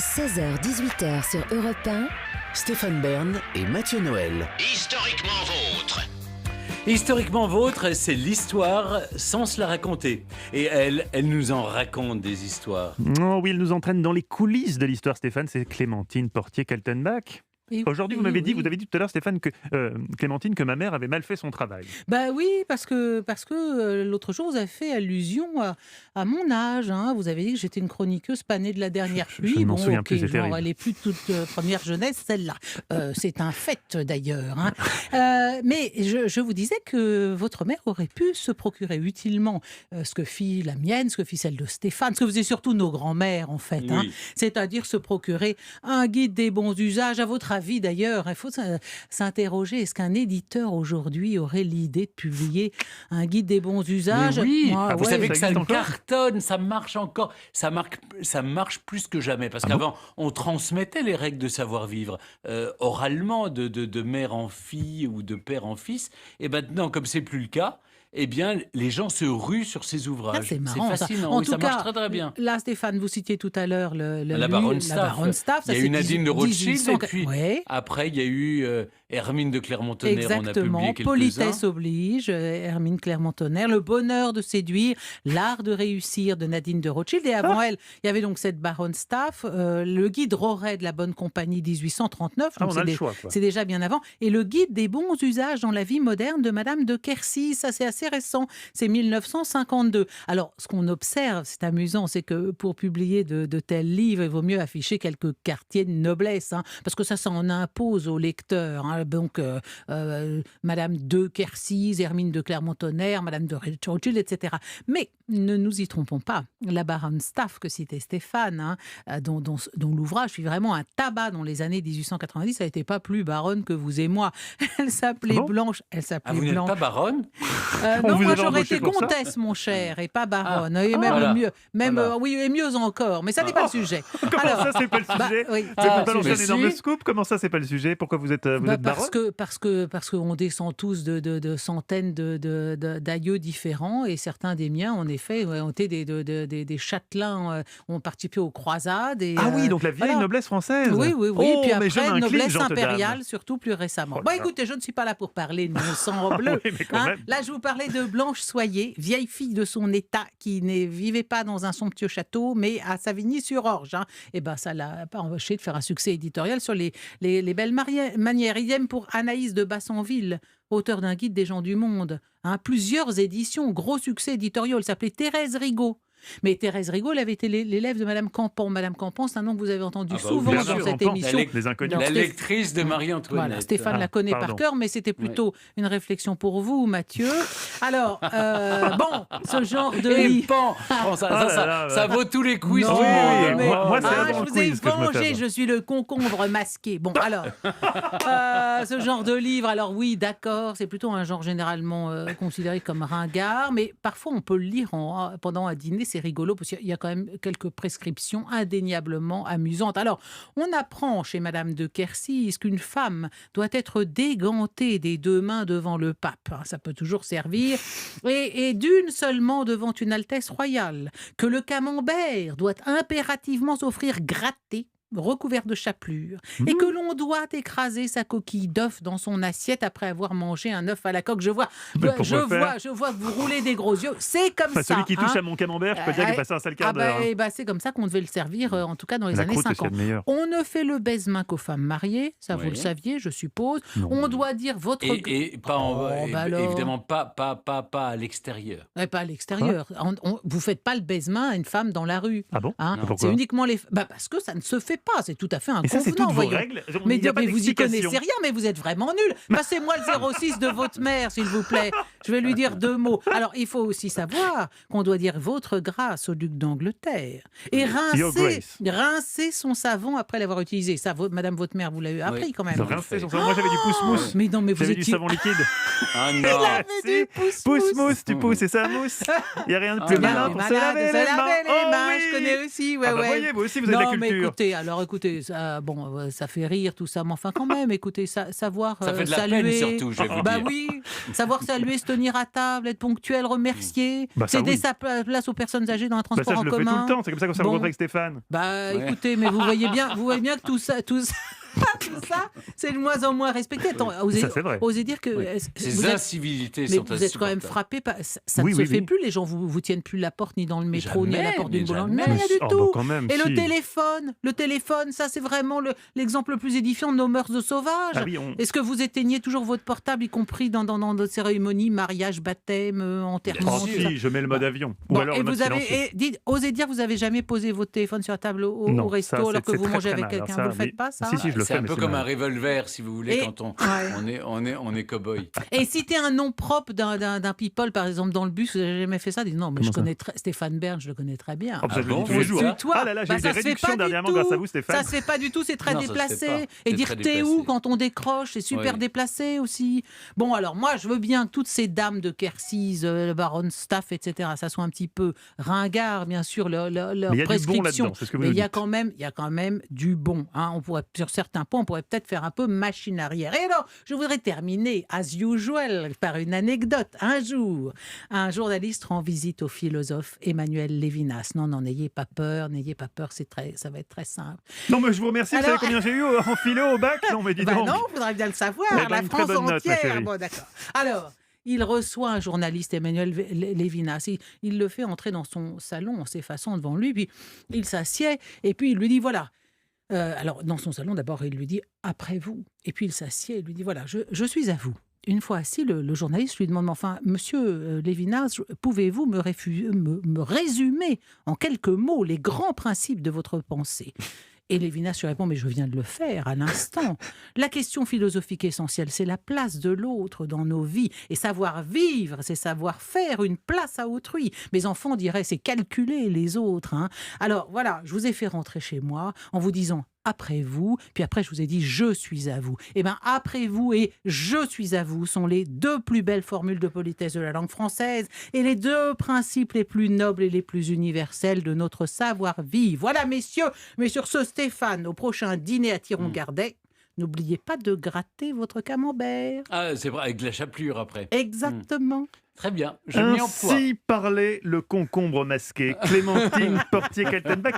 16h-18h sur Europe 1. Stéphane Bern et Mathieu Noël. Historiquement vôtre. Historiquement vôtre, c'est l'histoire sans se la raconter. Et elle nous en raconte des histoires. Oh oui, elle nous entraîne dans les coulisses de l'histoire, Stéphane. C'est Clémentine Portier-Kaltenbach. Aujourd'hui, vous avez dit tout à l'heure, Stéphane, Clémentine, que ma mère avait mal fait son travail. Bah oui, parce que l'autre jour, vous avez fait allusion à mon âge. Hein. Vous avez dit que j'étais une chroniqueuse panée de la dernière pluie. Je ne m'en souviens plus, c'est terrible. Elle n'est plus de toute première jeunesse, celle-là. C'est un fait, d'ailleurs. Hein. Mais je vous disais que votre mère aurait pu se procurer utilement ce que fit la mienne, ce que fit celle de Stéphane, ce que faisaient surtout nos grands-mères, en fait. Oui. Hein. C'est-à-dire se procurer un guide des bons usages. À votre avis, d'ailleurs, il faut s'interroger, est-ce qu'un éditeur aujourd'hui aurait l'idée de publier un guide des bons usages? Mais oui, Moi, vous savez que ça existe encore cartonne, ça marche encore, ça marche plus que jamais. Parce qu'avant, on transmettait les règles de savoir-vivre oralement de mère en fille ou de père en fils. Et maintenant, comme c'est plus le cas, eh bien, les gens se ruent sur ces ouvrages. c'est marrant, fascinant, En oui, tout ça marche cas, très très bien. Là, Stéphane, vous citiez tout à l'heure La baronne Staff. Ça, Il y a eu Nadine de Rothschild, et puis ouais. après, il y a eu Hermine de Clermont-Tonnerre. Exactement, on a publié quelques-uns. Politesse oblige, Hermine Clermont-Tonnerre, Le bonheur de séduire, L'art de réussir de Nadine de Rothschild. Et avant elle, il y avait donc cette baronne Staff, le guide Roret de la bonne compagnie 1839. Donc on a le choix, quoi. c'est déjà bien avant. Et le guide des bons usages dans la vie moderne de Madame de Quercy. Ça, c'est assez récent. C'est 1952. Alors, ce qu'on observe, c'est amusant, c'est que pour publier de tels livres, il vaut mieux afficher quelques quartiers de noblesse, hein, parce que ça en impose aux lecteurs. Hein. Donc, Madame de Quercy, Hermine de Clermont-Tonnerre, Madame de Rothschild, etc. Mais ne nous y trompons pas. La baronne Staff que citait Stéphane, hein, dont l'ouvrage fut vraiment un tabac dans les années 1890, ça n'était pas plus baronne que vous et moi. Elle s'appelait Blanche. Elle s'appelait Vous n'êtes Blanche. pas baronne? Non, vous moi avez j'aurais embauché été pour ça comtesse, mon cher, et pas baronne. Et même voilà. mieux, Voilà. oui, et mieux encore. Mais ça n'est pas le sujet. Comment ça, c'est pas le sujet oui. C'est pour balancer mais un énorme si. scoop. Comment ça, c'est pas le sujet? Pourquoi vous êtes baronne? Parce qu'on descend tous de centaines d'aïeux différents, et certains des miens, en effet, ont été des châtelains, ont participé aux croisades. Et, Ah oui, donc la vieille voilà. noblesse française. Oui. Oh, Puis mais j'aime après, un noblesse clean, impériale, surtout plus récemment. Oh Bon, là là. écoutez, je ne suis pas là pour parler de mon sang bleu. Oui, mais quand même. Là, je vous parlais de Blanche Soyer, vieille fille de son état qui ne vivait pas dans un somptueux château, mais à Savigny-sur-Orge. Hein. Et ben, ça l'a pas empêché de faire un succès éditorial sur les belles manières. Idem pour Anaïs de Bassanville, auteur d'un guide des gens du monde. Hein, plusieurs éditions, gros succès éditorial. Elle s'appelait Thérèse Rigaud. Mais Thérèse Rigaud, elle avait été l'élève de Madame Campan. Madame Campan, c'est un nom que vous avez entendu souvent bien dans sûr, cette Campan. émission. Les inconnus. La Donc, lectrice de Marie-Antoinette. Voilà, Stéphane la connaît par cœur, mais c'était plutôt une réflexion pour vous, Mathieu. Alors, ce genre de Et livre... pan Bon, ça vaut tous les quiz Non, du monde. oui, mais- moi, c'est Ah, avant je le vous ai quiz que je me vengé, fais. je suis le concombre masqué. Bon, alors, ce genre de livre, alors oui, d'accord, c'est plutôt un genre généralement considéré comme ringard, mais parfois on peut le lire pendant un dîner, c'est rigolo, parce qu'il y a quand même quelques prescriptions indéniablement amusantes. Alors, on apprend chez Madame de Quercy qu'une femme doit être dégantée des deux mains devant le pape. Ça peut toujours servir. Et d'une seulement devant une Altesse royale. Que le camembert doit impérativement s'offrir gratté, recouvert de chapelure, et que l'on doit écraser sa coquille d'œuf dans son assiette après avoir mangé un œuf à la coque. Je vois que vous roulez des gros yeux. C'est comme ça. Celui qui touche hein. à mon camembert, je peux dire qu'il passe un sale quart d'heure. C'est comme ça qu'on devait le servir, en tout cas dans les La années croûte, c'est 50. le meilleur. On ne fait le baise-main qu'aux femmes mariées, ça vous Oui. le saviez, je suppose. Non. On doit dire votre... Et pas alors. évidemment pas à l'extérieur. Pas à l'extérieur. Vous faites pas le baise-main à une femme dans la rue. Ah bon? Hein. Pourquoi? C'est uniquement les... parce que ça ne se fait pas, c'est tout à fait Et ça, c'est inconvenant. toutes vos voyons. règles? Mais, Il n'y a pas vous y d'explication. connaissez rien, mais vous êtes vraiment nul. Passez-moi le 06 de votre mère, s'il vous plaît. Je vais lui dire 2 mots. Alors, il faut aussi savoir qu'on doit dire votre grâce au duc d'Angleterre et Your Grace. rincer son savon après l'avoir utilisé. Ça, Madame votre mère, vous l'avez appris quand même. Ça rince, moi, j'avais du pousse-mousse. Mais non, mais vous J'avais du étiez... savon liquide. Ah Il non. avait du pouce-mousse. Pousse-mousse, tu pousses et ça mousse. Il n'y a rien de plus Ah, malin non. pour se laver les mains. les Oh mains, oui. je connais aussi. Ouais, Ah bah ouais. voyez, vous aussi, vous avez de la Non, mais culture. écoutez, alors alors écoutez, ça fait rire tout ça, mais enfin quand même, écoutez, savoir Ça fait de la saluer. peine surtout, je vais vous dire. Oui, savoir saluer, se tenir à table, être ponctuel, remercier, Bah, ça, céder oui. sa place aux personnes âgées dans un Bah, transport ça, en je le fais tout commun. le temps. C'est comme ça qu'on s'est Bon. rencontré avec Stéphane. Bah Ouais. écoutez, mais vous voyez bien que tout ça, tout ça, c'est de moins en moins respecté. Attends, Ça, c'est vrai. osez dire que Oui. vous Ces êtes- incivilités mais sont vous êtes quand même insupportables. frappé par ça Oui, ne se oui, fait oui. plus, les gens vous tiennent plus la porte ni dans le métro ni à la Jamais, porte mais d'une boulangerie, jamais. mais rien du Oh, tout. bah, quand même, Et si. le téléphone, ça c'est vraiment l'exemple le plus édifiant de nos mœurs de sauvages. Ah oui, Est-ce que vous éteignez toujours votre portable, y compris dans d'autres cérémonies, mariage, baptême, enterrement, Oh, tout si, ça je mets le mode avion. Ou Bon, alors et le mode vous avez, silencieux. osez dire, vous avez jamais posé votre téléphone sur la table au Non, resto ça, alors que c'est vous très, mangez très avec mal. quelqu'un. Alors ça, Vous le faites mais- pas ça Si, si, je le C'est fais, un mais peu c'est comme mal. un revolver, si vous voulez, Et- quand Ouais. on est cow-boy. Et citer un nom propre d'un people, par exemple, dans le bus, vous n'avez jamais fait ça? Dites non, mais Comment je ça connais Stéphane Bern, je le connais très bien. Oh, ça, je le bon, dis tous les vous jours. dites Tutoie. Ah là là, j'ai Bah, eu ça des se fait réductions pas du dernièrement tout. grâce à vous, Stéphane. Ça se fait pas du tout, c'est très Non, ça se fait déplacé. pas. Et C'est dire très t'es déplacé. où quand on décroche, c'est super Oui. déplacé aussi. Bon, alors moi, je veux bien que toutes ces dames de Kersis, le baron Staff, etc., ça soit un petit peu ringard, bien sûr, leur Mais il y a du bon prescription. là-dedans, c'est ce que vous Mais nous il y a dites. quand même du bon. Hein. On pourrait, sur certains points, on pourrait peut-être faire un peu machine arrière. Et alors, je voudrais terminer, as usual, par une anecdote. Un jour, un journaliste rend visite au philosophe Emmanuel Lévinas. Non, n'ayez pas peur, ça va être très simple. Non, mais je vous remercie. Vous savez Alors- combien j'ai eu en philo au bac? Non, mais dis Bah donc. non, il faudrait bien le savoir, Eh ben, la une très France bonne note, ma entière. chérie. Bon, d'accord. Alors, il reçoit un journaliste, Emmanuel Lévinas. Il le fait entrer dans son salon en s'effaçant devant lui, puis il s'assied, et puis il lui dit, voilà. Alors, dans son salon, d'abord, il lui dit « après vous ». Et puis il s'assied et lui dit « voilà, je suis à vous ». Une fois assis, le journaliste lui demande « enfin, monsieur Lévinas, pouvez-vous me résumer en quelques mots les grands principes de votre pensée ?» Et Lévinas lui répond « mais je viens de le faire à l'instant. La question philosophique essentielle, c'est la place de l'autre dans nos vies. Et savoir vivre, c'est savoir faire une place à autrui. Mes enfants diraient, c'est calculer les autres. Hein. Alors voilà, je vous ai fait rentrer chez moi en vous disant « après vous », puis après je vous ai dit « je suis à vous ». Eh bien, « après vous » et « je suis à vous » sont les deux plus belles formules de politesse de la langue française et les deux principes les plus nobles et les plus universels de notre savoir-vivre. Voilà, messieurs, mais sur ce, Stéphane, au prochain dîner à Thiron-Gardet, n'oubliez pas de gratter votre camembert. Ah, c'est vrai, avec de la chapelure après. Exactement. Très bien, je m'y emploie. Ainsi parlait le concombre masqué. Clémentine Portier-Kaltenbach.